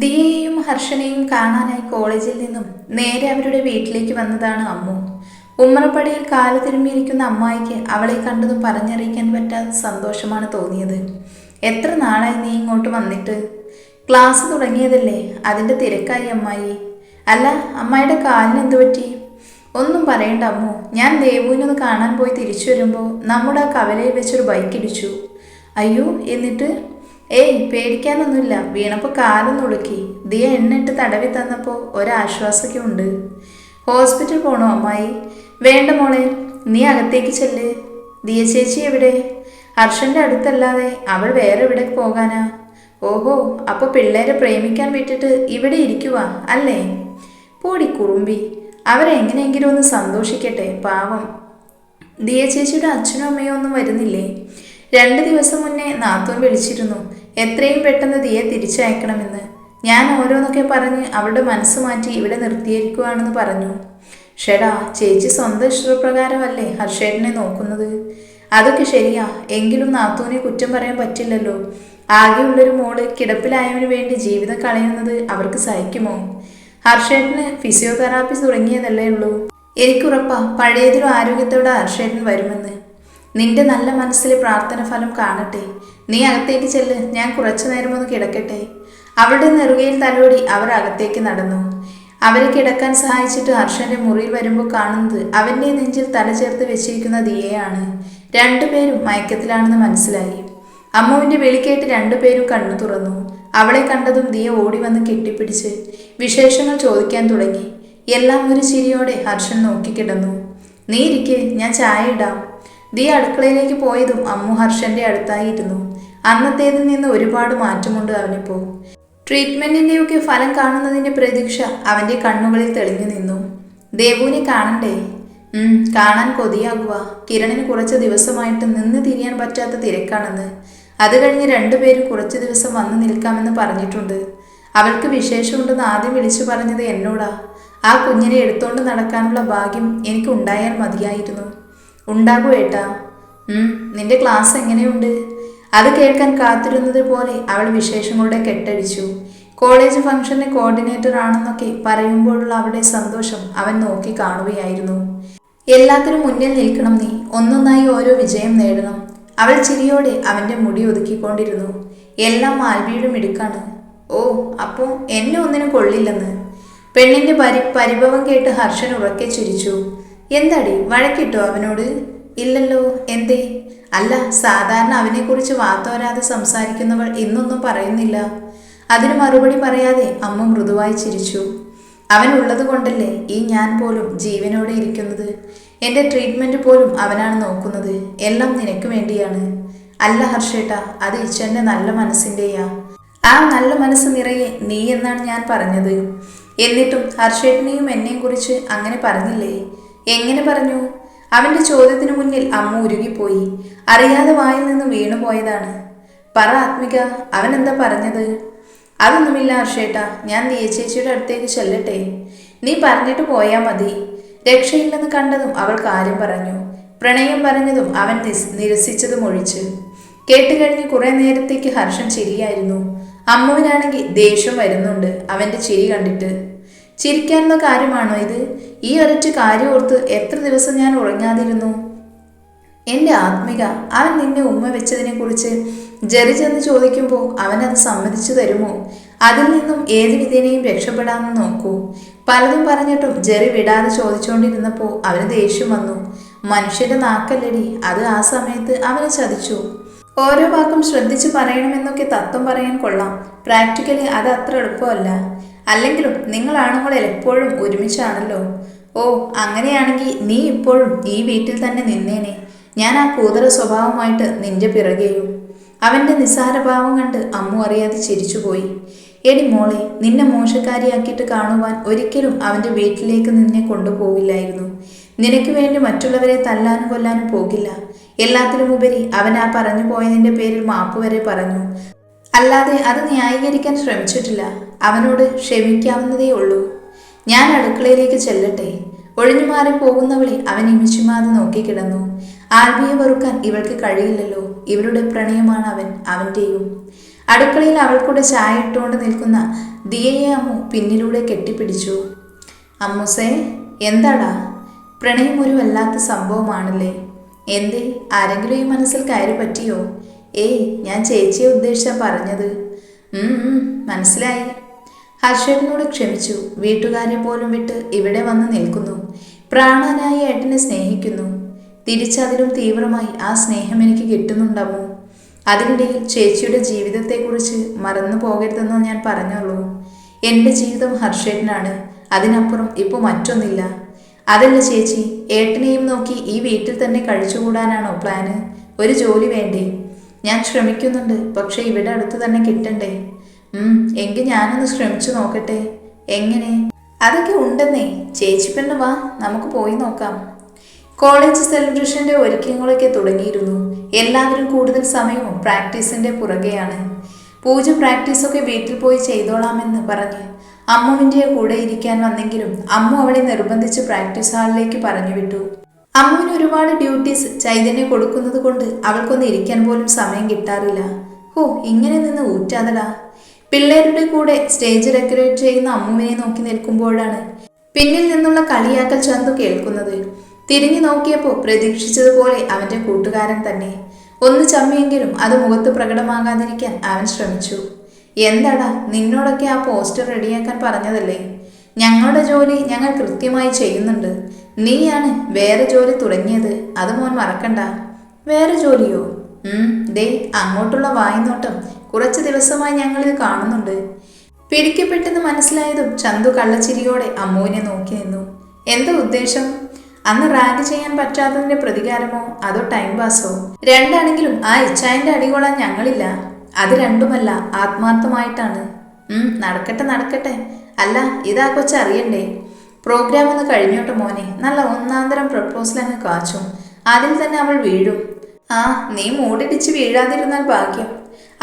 ദിയയെയും ഹർഷനെയും കാണാനായി കോളേജിൽ നിന്നും നേരെ അവരുടെ വീട്ടിലേക്ക് വന്നതാണ് അമ്മു. ഉമ്മറപ്പടിയിൽ കാല് തിരുമ്മിയിരിക്കുന്ന അമ്മായിക്ക് അവളെ കണ്ടതും പറഞ്ഞറിയിക്കാൻ പറ്റാത്ത സന്തോഷമാണ് തോന്നിയത്. എത്ര നാളായി നീ ഇങ്ങോട്ട് വന്നിട്ട്? ക്ലാസ് തുടങ്ങിയതല്ലേ, അതിൻ്റെ തിരക്കായി അമ്മായി. അല്ല, അമ്മായിയുടെ കാലിന് എന്തു പറ്റി? ഒന്നും പറയണ്ട അമ്മു, ഞാൻ ദേവുവിനൊന്ന് കാണാൻ പോയി തിരിച്ചു വരുമ്പോൾ നമ്മുടെ ആ കവലയിൽ വെച്ചൊരു ബൈക്ക് ഇടിച്ചു. അയ്യോ, എന്നിട്ട്? ഏയ്, പേടിക്കാനൊന്നുമില്ല. വീണപ്പോൾ കാലൊന്ന് ഉളുക്കി. ദിയ എണ്ണിട്ട് തടവി തന്നപ്പോൾ ഒരാശ്വാസമൊക്കെ ഉണ്ട്. ഹോസ്പിറ്റൽ പോണോ അമ്മായി? വേണ്ട മോളെ, നീ അകത്തേക്ക് ചെല്ല്. ദിയ ചേച്ചി എവിടെ? ഹർഷൻ്റെ അടുത്തല്ലാതെ അവൾ വേറെ എവിടെ പോകാനാ? ഓഹോ, അപ്പോൾ പിള്ളേരെ പ്രേമിക്കാൻ വിട്ടിട്ട് ഇവിടെ ഇരിക്കുക അല്ലേ? പോടി കുറുമ്പി, അവരെങ്ങനെയെങ്കിലും ഒന്ന് സന്തോഷിക്കട്ടെ, പാവം. ദിയ ചേച്ചിയുടെ അച്ഛനും അമ്മയും ഒന്നും വരുന്നില്ലേ? 2 ദിവസം മുന്നേ നാത്തൂൻ വിളിച്ചിരുന്നു, എത്രയും പെട്ടെന്ന് ദിയെ തിരിച്ചയക്കണമെന്ന്. ഞാൻ ഓരോന്നൊക്കെ പറഞ്ഞ് അവളുടെ മനസ്സ് മാറ്റി ഇവിടെ നിർത്തിയിരിക്കുകയാണെന്ന് പറഞ്ഞു. ഷെടാ, ചേച്ചി സ്വന്തം ഇഷ്ടപ്രകാരമല്ലേ ഹർഷേട്ടനെ നോക്കുന്നത്? അതൊക്കെ ശരിയാ, എങ്കിലും നാത്തൂനെ കുറ്റം പറയാൻ പറ്റില്ലല്ലോ. ആകെയുള്ളൊരു മോള് കിടപ്പിലായവന് വേണ്ടി ജീവിതം കളയുന്നത് അവർക്ക് സഹിക്കുമോ? ഹർഷേട്ടന് ഫിസിയോതെറാപ്പി തുടങ്ങിയതല്ലേ ഉള്ളൂ. എനിക്കുറപ്പാ പഴയതിലും ആരോഗ്യത്തോടെ ഹർഷേട്ടൻ വരുമെന്ന്. നിന്റെ നല്ല മനസ്സിലെ പ്രാർത്ഥന ഫലം കാണട്ടെ. നീ അകത്തേക്ക് ചെല്ല്, ഞാൻ കുറച്ചു നേരം ഒന്ന് കിടക്കട്ടെ. അവളുടെ നെറുകയിൽ തലോടി അവർ അകത്തേക്ക് നടന്നു. അവരെ കിടക്കാൻ സഹായിച്ചിട്ട് ഹർഷന്റെ മുറിയിൽ വരുമ്പോൾ കാണുന്നത് അവന്റെ നെഞ്ചിൽ തല ചേർത്ത് വെച്ചിരിക്കുന്ന ദിയയാണ്. 2 പേരും മയക്കത്തിലാണെന്ന് മനസ്സിലായി. അമ്മുവിന്റെ വിളി കേട്ട് 2 പേരും കണ്ണു തുറന്നു. അവളെ കണ്ടതും ദിയ ഓടി വന്ന് കെട്ടിപ്പിടിച്ച് വിശേഷങ്ങൾ ചോദിക്കാൻ തുടങ്ങി. എല്ലാം ഒരു ചിരിയോടെ ഹർഷൻ നോക്കിക്കിടന്നു. നീ ഇരിക്ക്, ഞാൻ ചായ ഇടാം. ദിയ അടുക്കളയിലേക്ക് പോയതും അമ്മു ഹർഷന്റെ അടുത്തായിരുന്നു. അന്നത്തേതിൽ നിന്ന് ഒരുപാട് മാറ്റമുണ്ട് അവനിപ്പോൾ. ട്രീറ്റ്മെന്റിന്റെയൊക്കെ ഫലം കാണുന്നതിന്റെ പ്രതീക്ഷ അവന്റെ കണ്ണുകളിൽ തെളിഞ്ഞു നിന്നു. ദേവുവിനെ കാണണ്ടേ? കാണാൻ കൊതിയാകുക. കിരണിന് കുറച്ച് ദിവസമായിട്ട് നിന്ന് തിരിയാൻ പറ്റാത്ത തിരക്കാണെന്ന്. അത് കഴിഞ്ഞ് 2 പേരും കുറച്ച് ദിവസം വന്നു നിൽക്കാമെന്ന് പറഞ്ഞിട്ടുണ്ട്. അവൾക്ക് വിശേഷമുണ്ടെന്ന് ആദ്യം വിളിച്ചു പറഞ്ഞത് എന്നോടാ. ആ കുഞ്ഞിനെ എടുത്തോണ്ട് നടക്കാനുള്ള ഭാഗ്യം എനിക്കുണ്ടായാൽ മതിയായിരുന്നു. ഉണ്ടാകൂ ഏട്ടാ. നിന്റെ ക്ലാസ് എങ്ങനെയുണ്ട്? അത് കേൾക്കാൻ കാത്തിരുന്നത് പോലെ അവൾ വിശേഷങ്ങളുടെ കെട്ടടിച്ചു. കോളേജ് ഫംഗ്ഷന് കോർഡിനേറ്റർ ആണെന്നൊക്കെ പറയുമ്പോഴുള്ള അവളുടെ സന്തോഷം അവൻ നോക്കി കാണുകയായിരുന്നു. എല്ലാത്തിനും മുന്നിൽ നിൽക്കണം നീ, ഒന്നൊന്നായി ഓരോ വിജയം നേടണം. അവൾ ചിരിയോടെ അവന്റെ മുടി ഒതുക്കിക്കൊണ്ടിരുന്നു. എല്ലാം മാൽവിയുടെ മിടുക്കാണ്. ഓ, അപ്പോൾ എന്നെ ഒന്നിനും കൊള്ളില്ലെന്ന്? പെണ്ണിന്റെ പരിഭവം കേട്ട് ഹർഷൻ ഉറക്കെ ചിരിച്ചു. എന്താടി, വഴക്കിട്ടോ അവനോട്? ഇല്ലല്ലോ, എന്തേ? അല്ല, സാധാരണ അവനെക്കുറിച്ച് വാത്തോരാതെ സംസാരിക്കുന്നവൾ ഇന്നൊന്നും പറയുന്നില്ല. അതിന് മറുപടി പറയാതെ അമ്മ മൃദുവായി ചിരിച്ചു. അവൻ ഉള്ളത് കൊണ്ടല്ലേ ഈ ഞാൻ പോലും ജീവനോടെ ഇരിക്കുന്നത്. എൻ്റെ ട്രീറ്റ്മെൻറ്റ് പോലും അവനാണ് നോക്കുന്നത്. എല്ലാം നിനക്ക് വേണ്ടിയാണ്. അല്ല ഹർഷേട്ടാ, അത് ഈശ്വരൻ്റെ നല്ല മനസ്സിൻ്റെയാ. ആ നല്ല മനസ്സ് നിറയെ നീ എന്നാണ് ഞാൻ പറഞ്ഞത്. എന്നിട്ടും ഹർഷേട്ടനെയും എന്നെയും കുറിച്ച് അങ്ങനെ പറഞ്ഞില്ലേ? എങ്ങനെ പറഞ്ഞു? അവന്റെ ചോദ്യത്തിന് മുന്നിൽ അമ്മ ഉരുകിപ്പോയി. അറിയാതെ വായിൽ നിന്ന് വീണുപോയതാണ്. പറ ആത്മിക, അവൻ എന്താ പറഞ്ഞത്? അതൊന്നുമില്ല ഹർഷേട്ടാ, ഞാൻ ദിയ ചേച്ചിയുടെ അടുത്തേക്ക് ചെല്ലട്ടെ? നീ പറഞ്ഞിട്ട് പോയാൽ മതി. രക്ഷയില്ലെന്ന് കണ്ടതും അവൾ കാര്യം പറഞ്ഞു. പ്രണയം പറഞ്ഞതും അവൻ നിരസിച്ചതും ഒഴിച്ച്. കേട്ടുകഴിഞ്ഞ് കുറെ നേരത്തേക്ക് ഹർഷൻ ചിരിയായിരുന്നു. അമ്മുവിനാണെങ്കിൽ ദേഷ്യം വരുന്നുണ്ട് അവന്റെ ചിരി കണ്ടിട്ട്. ചിരിക്കാനുള്ള കാര്യമാണോ ഇത്? ഈ ഒരൊറ്റ കാര്യം ഓർത്ത് എത്ര ദിവസം ഞാൻ ഉറങ്ങാതിരുന്നു. എൻ്റെ ആത്മിക, അവൻ നിന്നെ ഉമ്മ വെച്ചതിനെ കുറിച്ച് ജെറി ചെന്ന് ചോദിക്കുമ്പോൾ അവനത് സമ്മതിച്ചു തരുമോ? അതിൽ നിന്നും ഏത് വിധേനയും രക്ഷപ്പെടാമെന്ന് നോക്കൂ. പലതും പറഞ്ഞിട്ടും ജെറി വിടാതെ ചോദിച്ചുകൊണ്ടിരുന്നപ്പോൾ അവന് ദേഷ്യം വന്നു. മനുഷ്യന്റെ നാക്കല്ലടി, അത് ആ സമയത്ത് അവനെ ചതിച്ചു. ഓരോ വാക്കും ശ്രദ്ധിച്ച് പറയണമെന്നൊക്കെ തത്വം പറയാൻ കൊള്ളാം. പ്രാക്ടിക്കലി അത് അത്ര എളുപ്പമല്ല. അല്ലെങ്കിലും നിങ്ങൾ ആണുങ്ങൾ എപ്പോഴും ഒരുമിച്ചാണല്ലോ. ഓ, അങ്ങനെയാണെങ്കിൽ നീ ഇപ്പോഴും ഈ വീട്ടിൽ തന്നെ നിന്നേനെ. ഞാൻ ആ കൂതറ സ്വഭാവമായിട്ട് നിന്റെ പിറകെയും. അവന്റെ നിസ്സാരഭാവം കണ്ട് അമ്മു അറിയാതെ ചിരിച്ചുപോയി. എടി മോളെ, നിന്നെ മോശക്കാരിയാക്കിയിട്ട് കാണുവാൻ ഒരിക്കലും അവന്റെ വീട്ടിലേക്ക് നിന്നെ കൊണ്ടുപോകില്ലായിരുന്നു. നിനക്ക് വേണ്ടി മറ്റുള്ളവരെ തല്ലാനും കൊല്ലാനും പോകില്ല. എല്ലാത്തിലും ഉപരി അവൻ ആ പറഞ്ഞു പോയതിന്റെ പേരിൽ മാപ്പ് വരെ പറഞ്ഞു. അല്ലാതെ അത് ന്യായീകരിക്കാൻ ശ്രമിച്ചിട്ടില്ല. അവനോട് ക്ഷമിക്കാവുന്നതേ ഉള്ളൂ. ഞാൻ അടുക്കളയിലേക്ക് ചെല്ലട്ടെ? ഒഴിഞ്ഞുമാറി പോകുന്നവളെ അവൻ ഇമിച്ചുമാതെ നോക്കിക്കിടന്നു. ആൽബിയെ വെറുക്കാൻ ഇവൾക്ക് കഴിയില്ലല്ലോ. ഇവരുടെ പ്രണയമാണ് അവൻ്റെയും. അടുക്കളയിൽ അവൾക്കൂടെ ചായ ഇട്ടുകൊണ്ട് നിൽക്കുന്ന ദിയയെ അമ്മു പിന്നിലൂടെ കെട്ടിപ്പിടിച്ചു. അമ്മുസേ, എന്താടാ? പ്രണയം ഒരു വല്ലാത്ത സംഭവമാണല്ലേ. എന്തേ, ആരെങ്കിലും ഈ മനസ്സിൽ കയറി പറ്റിയോ? ഏയ്, ഞാൻ ചേച്ചിയെ ഉദ്ദേശിച്ചാണ് പറഞ്ഞത്. മനസ്സിലായി. ഹർഷേട്ടനോട് ക്ഷമിച്ചു. വീട്ടുകാരെ പോലും വിട്ട് ഇവിടെ വന്ന് നിൽക്കുന്നു. പ്രാണനായി ഏട്ടനെ സ്നേഹിക്കുന്നു. തിരിച്ചതിലും തീവ്രമായി ആ സ്നേഹം എനിക്ക് കിട്ടുന്നുണ്ടമ്മോ. അതിനിടയിൽ ചേച്ചിയുടെ ജീവിതത്തെക്കുറിച്ച് മറന്നു പോകരുതെന്നോ ഞാൻ പറഞ്ഞുള്ളൂ. എൻ്റെ ജീവിതം ഹർഷേട്ടനാണ്. അതിനപ്പുറം ഇപ്പോൾ മറ്റൊന്നില്ല. അതല്ല ചേച്ചി, ഏട്ടനെയും നോക്കി ഈ വീട്ടിൽ തന്നെ കഴിച്ചുകൂടാനാണോ പ്ലാന്? ഒരു ജോലി വേണ്ടേ? ഞാൻ ശ്രമിക്കുന്നുണ്ട്, പക്ഷെ ഇവിടെ അടുത്ത് തന്നെ കിട്ടണ്ടേ? എങ്കിൽ ഞാനൊന്ന് ശ്രമിച്ചു നോക്കട്ടെ. എങ്ങനെ? അതൊക്കെ ഉണ്ടെന്നേ. ചേച്ചി പെണ്ണ് വാ, നമുക്ക് പോയി നോക്കാം. കോളേജ് സെലിബ്രേഷന്റെ ഒരുക്കങ്ങളൊക്കെ തുടങ്ങിയിരുന്നു. എല്ലാവരും കൂടുതൽ സമയവും പ്രാക്ടീസിന്റെ പുറകെയാണ്. പൂജ പ്രാക്ടീസൊക്കെ വീട്ടിൽ പോയി ചെയ്തോളാമെന്ന് പറഞ്ഞ് അമ്മുവിൻ്റെ കൂടെ ഇരിക്കാൻ വന്നെങ്കിലും അമ്മു അവളെ നിർബന്ധിച്ച് പ്രാക്ടീസ് ഹാളിലേക്ക് പറഞ്ഞു വിട്ടു. അമ്മുവിന് ഒരുപാട് ഡ്യൂട്ടീസ് ചൈതന്യം കൊടുക്കുന്നത് കൊണ്ട് അവൾക്കൊന്ന് ഇരിക്കാൻ പോലും സമയം കിട്ടാറില്ല. ഇങ്ങനെ നിന്ന് ഊറ്റാതടാ. പിള്ളേരുടെ കൂടെ സ്റ്റേജ് ഡെക്കറേറ്റ് ചെയ്യുന്ന അമ്മുവിനെ നോക്കി നിൽക്കുമ്പോഴാണ് പിന്നിൽ നിന്നുള്ള കളിയാക്കൽ ചന്തു കേൾക്കുന്നത്. തിരിഞ്ഞു നോക്കിയപ്പോൾ പ്രതീക്ഷിച്ചതുപോലെ അവന്റെ കൂട്ടുകാരൻ തന്നെ. ഒന്ന് ചമ്മിയെങ്കിലും അത് മുഖത്ത് പ്രകടമാകാതിരിക്കാൻ അവൻ ശ്രമിച്ചു. എന്താടാ, നിന്നോടൊക്കെ ആ പോസ്റ്റർ റെഡിയാക്കാൻ പറഞ്ഞതല്ലേ? ഞങ്ങളുടെ ജോലി ഞങ്ങൾ കൃത്യമായി ചെയ്യുന്നുണ്ട്. നീയാണ് വേറെ ജോലി തുടങ്ങിയത്. അത് മോൻ മറക്കണ്ട. വേറെ ജോലിയോ? ദേ, അങ്ങോട്ടുള്ള വായ്നോട്ടം കുറച്ച് ദിവസമായി ഞങ്ങളിത് കാണുന്നുണ്ട്. പിടിക്കപ്പെട്ടെന്ന് മനസ്സിലായതും ചന്തു കള്ളച്ചിരിയോടെ അമ്മുവിനെ നോക്കി നിന്നു. എന്താ ഉദ്ദേശം? അന്ന് റാഗ് ചെയ്യാൻ പറ്റാത്തതിന്റെ പ്രതികാരമോ അതോ ടൈം പാസോ? രണ്ടാണെങ്കിലും ആ ഇച്ഛായന്റെ അടികൊള്ളാൻ ഞങ്ങളില്ല. അത് രണ്ടുമല്ല, ആത്മാർത്ഥമായിട്ടാണ്. നടക്കട്ടെ നടക്കട്ടെ. അല്ല, ഇതാ കൊച്ചറിയണ്ടേ? പ്രോഗ്രാം ഒന്ന് കഴിഞ്ഞോട്ടെ മോനെ. നല്ല ഒന്നാന്തരം പ്രപ്പോസൽ അങ്ങ് കാച്ചും. അതിൽ തന്നെ അവൾ വീഴും. നീ മൂടിടിച്ച് വീഴാതിരുന്നാൽ ഭാഗ്യം.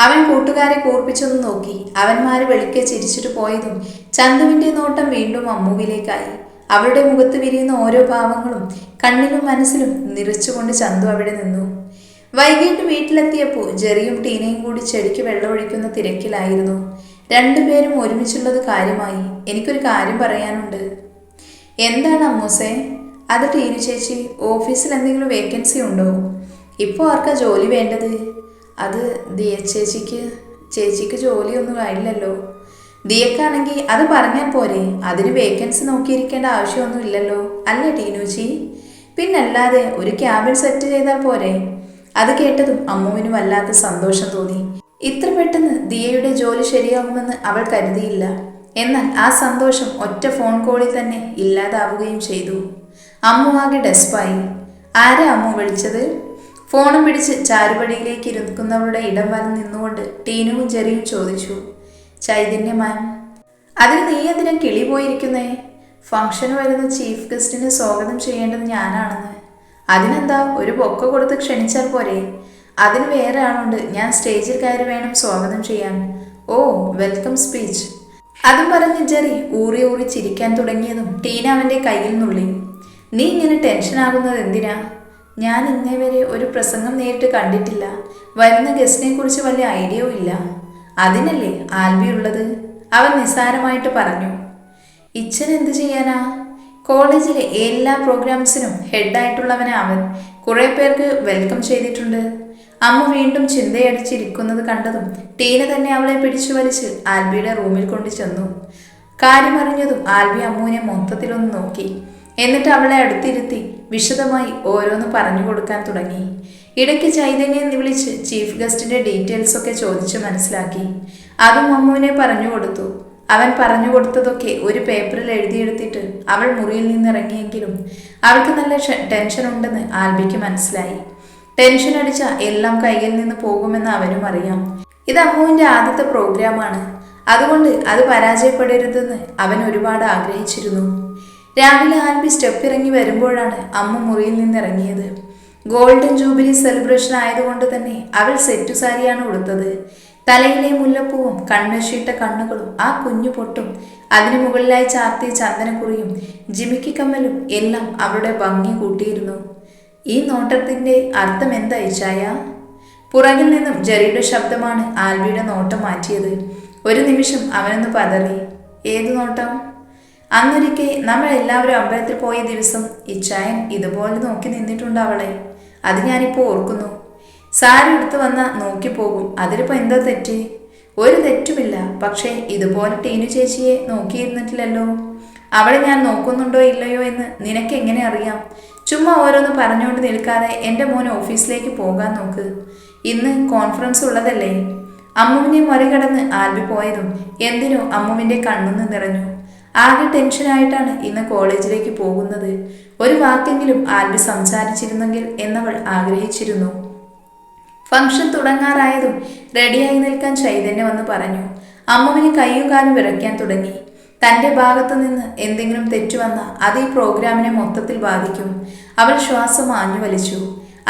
അവൻ കൂട്ടുകാരെ കൂർപ്പിച്ചൊന്ന് നോക്കി. അവന്മാര് വെളിക്കെ ചിരിച്ചിട്ട് പോയതും ചന്തുവിന്റെ നോട്ടം വീണ്ടും അമ്മുവിലേക്കായി. അവളുടെ മുഖത്ത് വിരിയുന്ന ഓരോ ഭാവങ്ങളും കണ്ണിലും മനസ്സിലും നിറച്ചുകൊണ്ട് ചന്തു അവിടെ നിന്നു. വൈകിട്ട് വീട്ടിലെത്തിയപ്പോൾ ജെറിയും ടീനയും കൂടി ചെടിക്ക് വെള്ളമൊഴിക്കുന്ന തിരക്കിലായിരുന്നു. രണ്ടുപേരും ഒരുമിച്ചുള്ളത് കാര്യമായി. എനിക്കൊരു കാര്യം പറയാനുണ്ട്. എന്താണ് അമ്മൂസേ? അത് ടീനു ചേച്ചി, ഓഫീസിൽ എന്തെങ്കിലും വേക്കൻസി ഉണ്ടോ? ഇപ്പോൾ ആർക്കാ ജോലി വേണ്ടത്? അത് ദിയ ചേച്ചിക്ക് ജോലിയൊന്നും ആയില്ലല്ലോ. ദിയക്കാണെങ്കിൽ അത് പറഞ്ഞാൽ പോരെ. അതിന് വേക്കൻസി നോക്കിയിരിക്കേണ്ട ആവശ്യമൊന്നും ഇല്ലല്ലോ, അല്ലേ ടീനുച്ചി? പിന്നല്ലാതെ ഒരു ക്യാബിൻ സെറ്റ് ചെയ്താൽ പോരെ. അത് കേട്ടതും അമ്മുവിന് വല്ലാത്ത സന്തോഷം തോന്നി. ഇത്ര പെട്ടെന്ന് ദിയയുടെ ജോലി ശരിയാകുമെന്ന് അവൾ കരുതിയില്ല. എന്നാൽ ആ സന്തോഷം ഒറ്റ ഫോൺ കോളിൽ തന്നെ ഇല്ലാതാവുകയും ചെയ്തു. അമ്മു ആകെ ഡെസ്പായി. ആരാ അമ്മു വിളിച്ചത്? ഫോണും പിടിച്ച് ചാരുപടിയിലേക്ക് ഇരിക്കുന്നവരുടെ ഇടം വലം നിന്നുകൊണ്ട് ടീനുവും ജെറിയും ചോദിച്ചു. ചൈതന്യ മാം. അതിന് നീ എന്തിനാ കിളി പോയിരിക്കുന്നേ? ഫംഗ്ഷന് വരുന്ന ചീഫ് ഗസ്റ്റിന് സ്വാഗതം ചെയ്യേണ്ടത് ഞാനാണെന്ന്. അതിനെന്താ, ഒരു ബൊക്ക കൊടുത്ത് ക്ഷണിച്ചാൽ പോരെ? അതിന് വേറെ ആളുണ്ട്. ഞാൻ സ്റ്റേജിൽ കയറി വേണം സ്വാഗതം ചെയ്യാൻ. Welcome speech. അതും പറഞ്ഞ് ജെറി ഊറി ഊറി ചിരിക്കാൻ തുടങ്ങിയതും ടീന അവൻ്റെ കയ്യിൽ നുള്ളി. നീ ഇങ്ങനെ ടെൻഷനാകുന്നത് എന്തിനാ? ഞാൻ ഇന്നേ വരെ ഒരു പ്രസംഗം നേരിട്ട് കണ്ടിട്ടില്ല. വരുന്ന ഗസ്റ്റിനെ കുറിച്ച് വലിയ ഐഡിയയും ഇല്ല. അതിനല്ലേ ആൽബി ഉള്ളത്, അവൻ നിസ്സാരമായിട്ട് പറഞ്ഞു. ഇച്ഛൻ എന്ത് ചെയ്യാനാ? കോളേജിലെ എല്ലാ പ്രോഗ്രാംസിനും ഹെഡായിട്ടുള്ളവനാ അവൻ. കുറെ പേർക്ക് വെൽക്കം ചെയ്തിട്ടുണ്ട്. അമ്മ വീണ്ടും ചിന്തയടിച്ചിരിക്കുന്നത് കണ്ടതും ടീന തന്നെ അവളെ പിടിച്ചു വലിച്ച് ആൽബിയുടെ റൂമിൽ കൊണ്ടു ചെന്നു. കാര്യമറിഞ്ഞതും ആൽബി അമ്മുവിനെ മൊത്തത്തിലൊന്ന് നോക്കി. എന്നിട്ട് അവളെ അടുത്തിരുത്തി വിശദമായി ഓരോന്ന് പറഞ്ഞു കൊടുക്കാൻ തുടങ്ങി. ഇടയ്ക്ക് ചൈതന്യം വിളിച്ച് ചീഫ് ഗസ്റ്റിന്റെ ഡീറ്റെയിൽസ് ഒക്കെ ചോദിച്ച് മനസ്സിലാക്കി. അതും അമ്മുവിനെ പറഞ്ഞു കൊടുത്തു. അവൻ പറഞ്ഞു കൊടുത്തതൊക്കെ ഒരു പേപ്പറിൽ എഴുതിയെടുത്തിട്ട് അവൾ മുറിയിൽ നിന്നിറങ്ങിയെങ്കിലും അവൾക്ക് നല്ല ടെൻഷൻ ഉണ്ടെന്ന് ആൽബിക്ക് മനസ്സിലായി. ടെൻഷൻ അടിച്ച എല്ലാം കയ്യിൽ നിന്ന് പോകുമെന്ന് അവനും അറിയാം. ഇത് അമ്മുവിന്റെ ആദ്യത്തെ പ്രോഗ്രാമാണ്. അതുകൊണ്ട് അത് പരാജയപ്പെടരുതെന്ന് അവൻ ഒരുപാട് ആഗ്രഹിച്ചിരുന്നു. രാവിലെ ആൽബി സ്റ്റെപ്പ് ഇറങ്ങി വരുമ്പോഴാണ് അമ്മ മുറിയിൽ നിന്നിറങ്ങിയത്. ഗോൾഡൻ ജൂബിലി സെലിബ്രേഷൻ ആയതുകൊണ്ട് തന്നെ അവൾ സെറ്റു സാരിയാണ് ഉടുത്തത്. തലയിലെ മുല്ലപ്പൂവും കൺവെഷിട്ട കണ്ണുകളും ആ കുഞ്ഞു പൊട്ടും അതിനു മുകളിലായി ചാർത്തിയ ചന്ദനക്കുറിയും ജിമിക്കി കമ്മലും എല്ലാം അവളുടെ ഭംഗി കൂട്ടിയിരുന്നു. ഈ നോട്ടത്തിന്റെ അർത്ഥം എന്താ ഇച്ചായ? പുറകിൽ നിന്നും ജെറിയുടെ ശബ്ദമാണ് ആൽബിയുടെ നോട്ടം മാറ്റിയത്. ഒരു നിമിഷം അവനൊന്ന് പതറി. ഏതു നോട്ടം? അന്നൊരിക്കെ നമ്മൾ എല്ലാവരും അമ്പലത്തിൽ പോയ ദിവസം ഇച്ചായൻ ഇതുപോലെ നോക്കി നിന്നിട്ടുണ്ട് അവളെ. അത് ഞാനിപ്പോൾ ഓർക്കുന്നു. സാരി എടുത്തു വന്ന നോക്കിപ്പോകും. അതിലിപ്പോൾ എന്താ തെറ്റ്? ഒരു തെറ്റുമില്ല. പക്ഷേ ഇതുപോലെ ടീനു ചേച്ചിയെ നോക്കിയിരുന്നിട്ടില്ലല്ലോ. അവളെ ഞാൻ നോക്കുന്നുണ്ടോ ഇല്ലയോ എന്ന് നിനക്ക് എങ്ങനെ അറിയാം? ചുമ്മാ ഓരോന്ന് പറഞ്ഞുകൊണ്ട് നിൽക്കാതെ എൻ്റെ മോൻ ഓഫീസിലേക്ക് പോകാൻ നോക്ക്. ഇന്ന് കോൺഫറൻസ് ഉള്ളതല്ലേ? അമ്മുവിനെ മറികടന്ന് ആൽബി പോയതും എന്തിനോ അമ്മുവിൻ്റെ കണ്ണൊന്ന് നിറഞ്ഞു. ആകെ ടെൻഷനായിട്ടാണ് ഇന്ന് കോളേജിലേക്ക് പോകുന്നത്. ഒരു വാക്കെങ്കിലും ആൽബി സംസാരിച്ചിരുന്നെങ്കിൽ എന്നവൾ ആഗ്രഹിച്ചിരുന്നു. ഫംഗ്ഷൻ തുടങ്ങാറായതും റെഡിയായി നിൽക്കാൻ ചൈതന്യ വന്ന് പറഞ്ഞു. അമ്മുവിന് കയ്യും കാലും വിറയ്ക്കാൻ തുടങ്ങി. തൻ്റെ ഭാഗത്തു നിന്ന് എന്തെങ്കിലും തെറ്റുവന്ന അത് ഈ പ്രോഗ്രാമിനെ മൊത്തത്തിൽ ബാധിക്കും. അവൾ ശ്വാസം ആഞ്ഞു വലിച്ചു.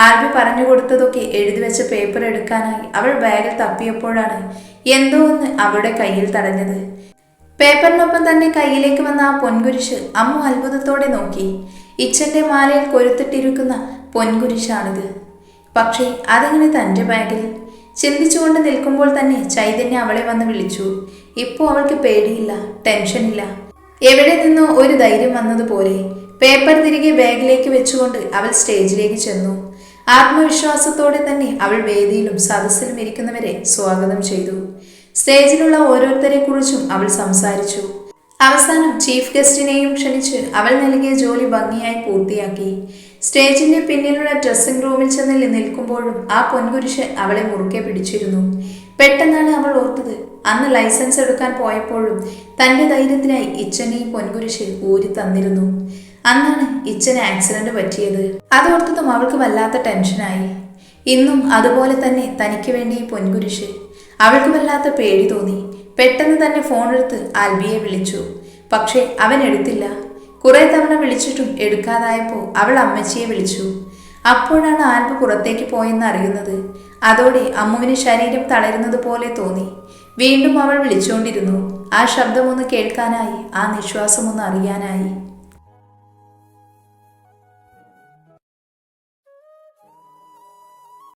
ആൽബി പറഞ്ഞു കൊടുത്തതൊക്കെ എഴുതി വെച്ച പേപ്പർ എടുക്കാനായി അവൾ ബാഗിൽ തപ്പിയപ്പോഴാണ് എന്തോ ഒന്ന് അവളുടെ കയ്യിൽ തടഞ്ഞത്. പേപ്പറിനൊപ്പം തന്നെ കയ്യിലേക്ക് വന്ന ആ പൊൻകുരിശ് അമ്മു അത്ഭുതത്തോടെ നോക്കി. ഇച്ചന്റെ മാലയിൽ കൊരുത്തിട്ടിരിക്കുന്ന പൊൻകുരിശാണിത്. പക്ഷേ അതെങ്ങനെ തൻ്റെ ബാഗിൽ? ചിന്തിച്ചുകൊണ്ട് നിൽക്കുമ്പോൾ തന്നെ ചൈതന്യ അവളെ വന്ന് വിളിച്ചു. ഇപ്പോൾ അവൾക്ക് പേടിയില്ല, ടെൻഷനില്ല. എവിടെ നിന്നോ ഒരു ധൈര്യം വന്നതുപോലെ. പേപ്പർ തിരികെ ബാഗിലേക്ക് വെച്ചുകൊണ്ട് അവൾ സ്റ്റേജിലേക്ക് ചെന്നു. ആത്മവിശ്വാസത്തോടെ തന്നെ അവൾ വേദിയിലും സദസ്സിലും ഇരിക്കുന്നവരെ സ്വാഗതം ചെയ്തു. സ്റ്റേജിലുള്ള ഓരോരുത്തരെ കുറിച്ചും അവൾ സംസാരിച്ചു. അവസാനം ചീഫ് ഗസ്റ്റിനെയും ക്ഷണിച്ച് അവൾ നൽകിയ ജോലി ഭംഗിയായി പൂർത്തിയാക്കി. സ്റ്റേജിന്റെ പിന്നിലുള്ള ഡ്രസ്സിംഗ് റൂമിൽ ചെന്ന് നിൽക്കുമ്പോഴും ആ പൊൻകുരിശ് അവളെ മുറുക്കെ പിടിച്ചിരുന്നു. പെട്ടെന്നാണ് അവൾ ഓർത്തത്, അന്ന് ലൈസൻസ് എടുക്കാൻ പോയപ്പോഴും തന്റെ ധൈര്യത്തിനായി ഇച്ചനെ ഈ പൊൻകുരിശ് ഊരി തന്നിരുന്നു. അന്നാണ് ഇച്ചന് ആക്സിഡന്റ് പറ്റിയത്. അതോർത്തതും അവൾക്ക് വല്ലാത്ത ടെൻഷനായി. ഇന്നും അതുപോലെ തന്നെ തനിക്ക് വേണ്ടി ഈ പൊൻകുരിശ്. അവൾക്ക് വല്ലാത്ത പേടി തോന്നി. പെട്ടെന്ന് തന്നെ ഫോണെടുത്ത് ആൽബിയെ വിളിച്ചു. പക്ഷേ അവൻ എടുത്തില്ല. കുറെ തവണ വിളിച്ചിട്ടും എടുക്കാതായപ്പോൾ അവൾ അമ്മച്ചിയെ വിളിച്ചു. അപ്പോഴാണ് ആൽബി പുറത്തേക്ക് പോയെന്ന് അറിയുന്നത്. അതോടെ അമ്മുവിന് ശരീരം തളരുന്നത് പോലെ തോന്നി. വീണ്ടും അവൾ വിളിച്ചുകൊണ്ടിരുന്നു. ആ ശബ്ദമൊന്ന് കേൾക്കാനായി, ആ നിശ്വാസമൊന്ന് അറിയാനായി.